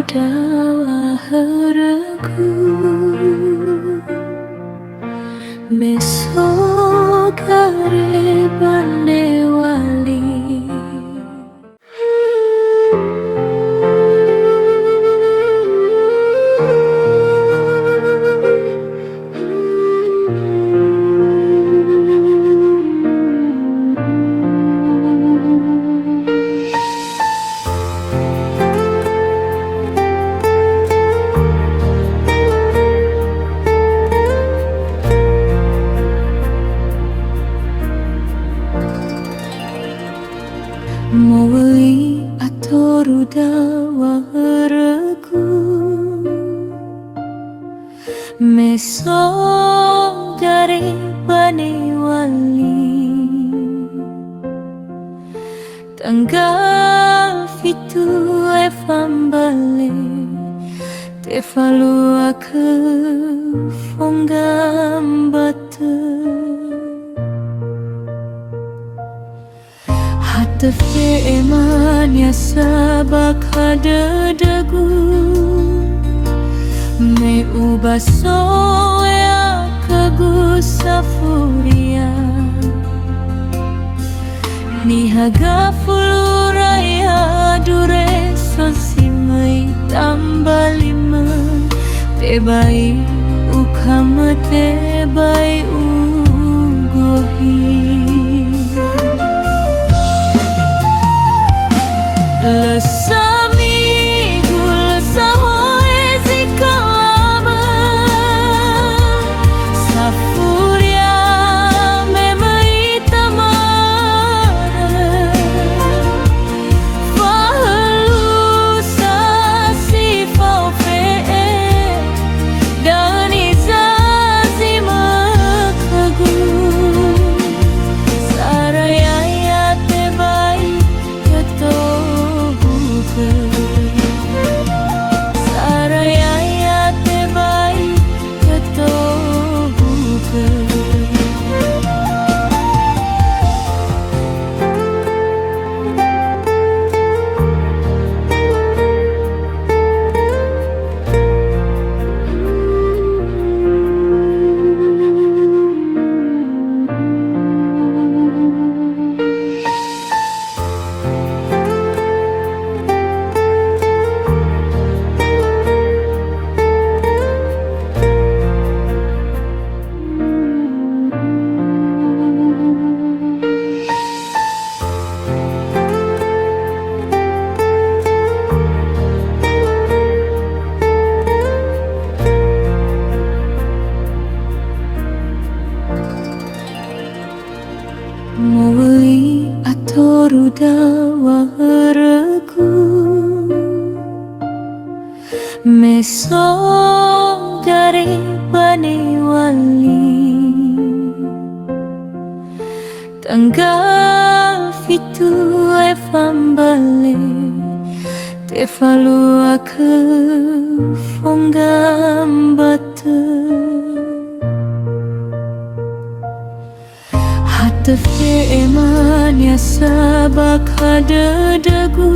dawa haraku besok hari bande wali. Muli atoru dawa haraku mesok dari bani wali tanggal fitu efambale te falua ke fonggam batu Tefe eman ya sabak hada dagu me ubaso ya kagu safuria ni haga fuluraya dure sosimai tambalima te bai ukama te bai ugohi Lesamigu lesahoe zikalama Safuria memaitamara Fahalu sasifau fe'e Dan izazi makagu Saraya tebai yato Saraya tebai ketohuke Muli atoru dawa haraku mesok dari bani wali tanggal fitu efambale te falua ke fonggam batu Tefe eman ya sabak hada dagu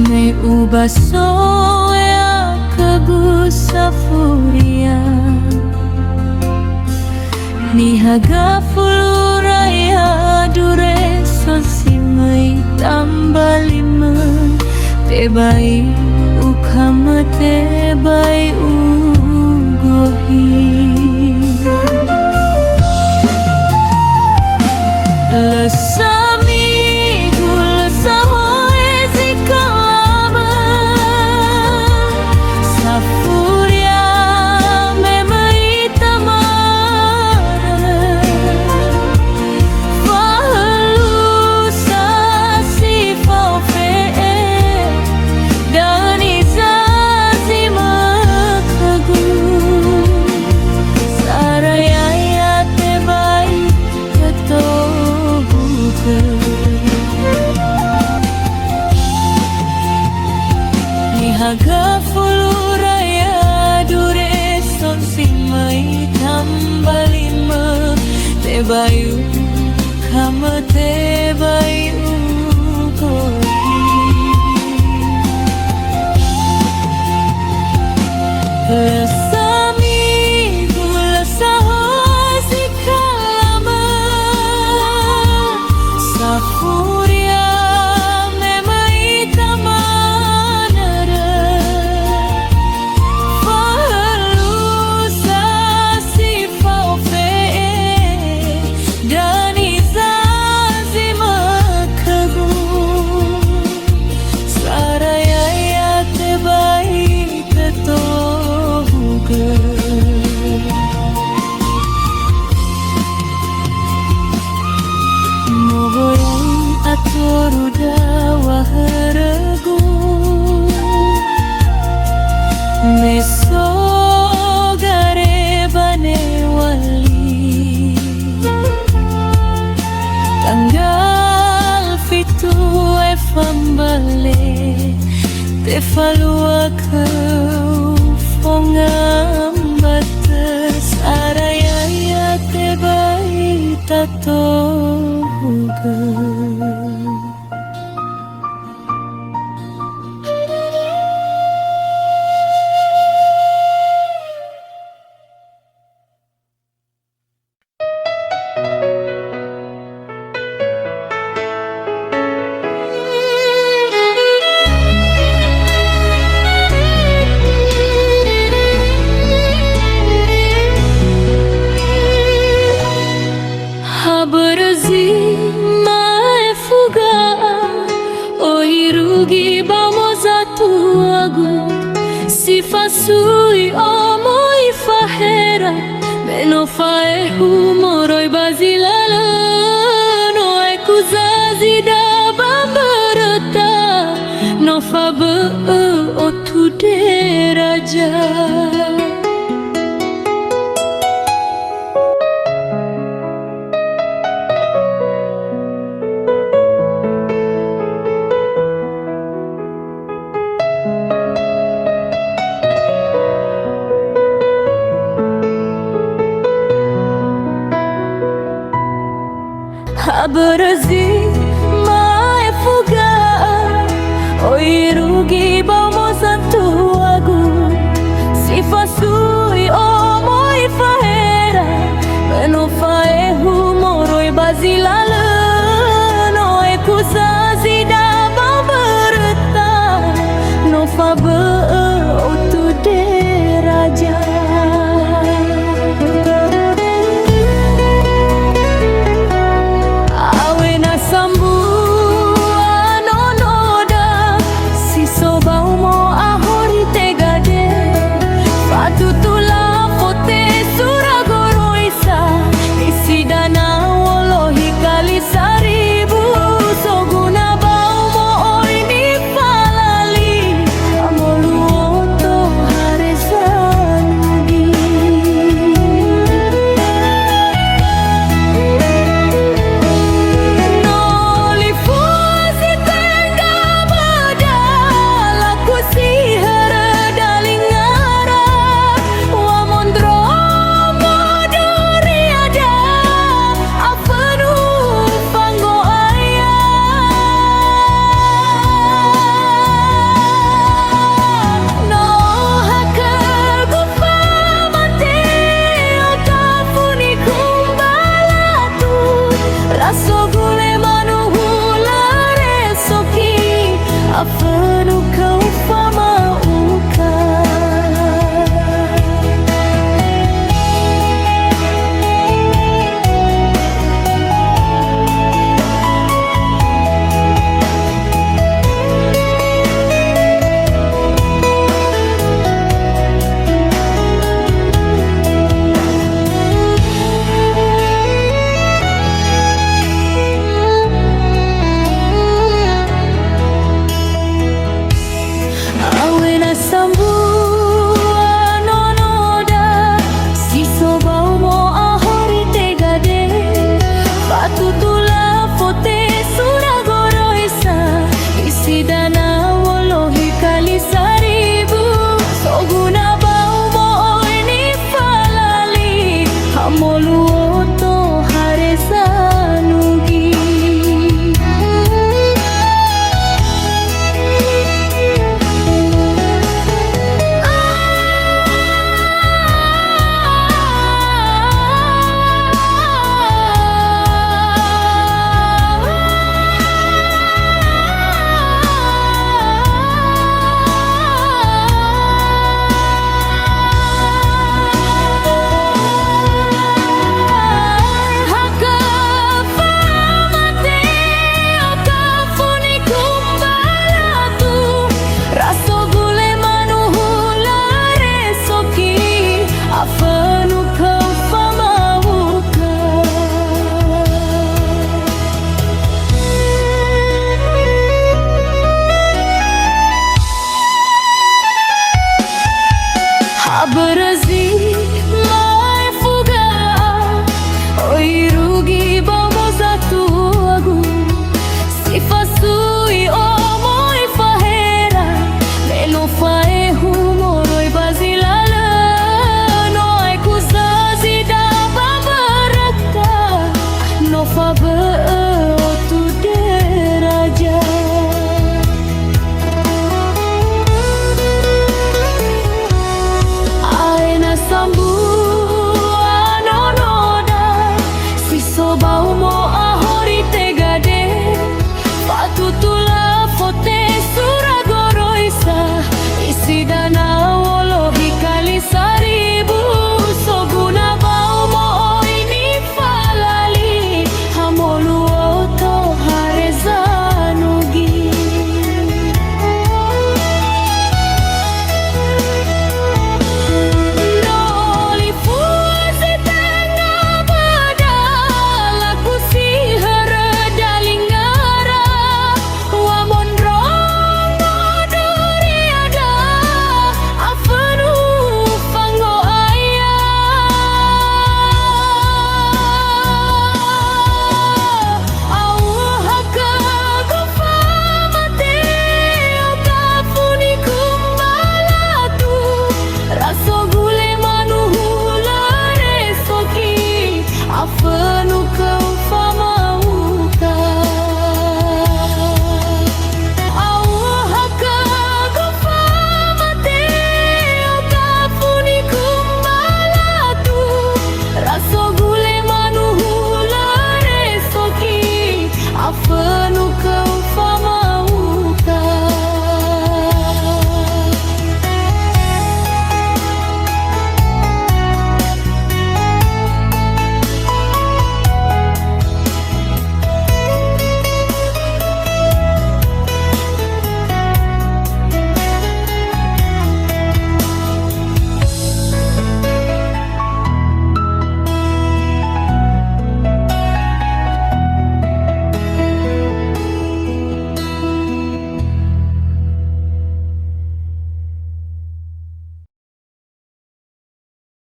me ubaso ya kagu safuria ni haga fuluraya dure sosimai tambalima te bai ukama te bai ugohi Lesamigu lesahoe zikalama Safuria memaitamara Fahalu sasifau fe'e Dan izazi makagu Saraya tebai keto Ni haga fuluraya dure son simai tambalima te bayu kama te bayu koi te falua kau fongam batas araya te bai tatoga. Si fasui omo I fahera Beno fae humoroi basilala No e kuzazi da bambarata No fa be o tu deraja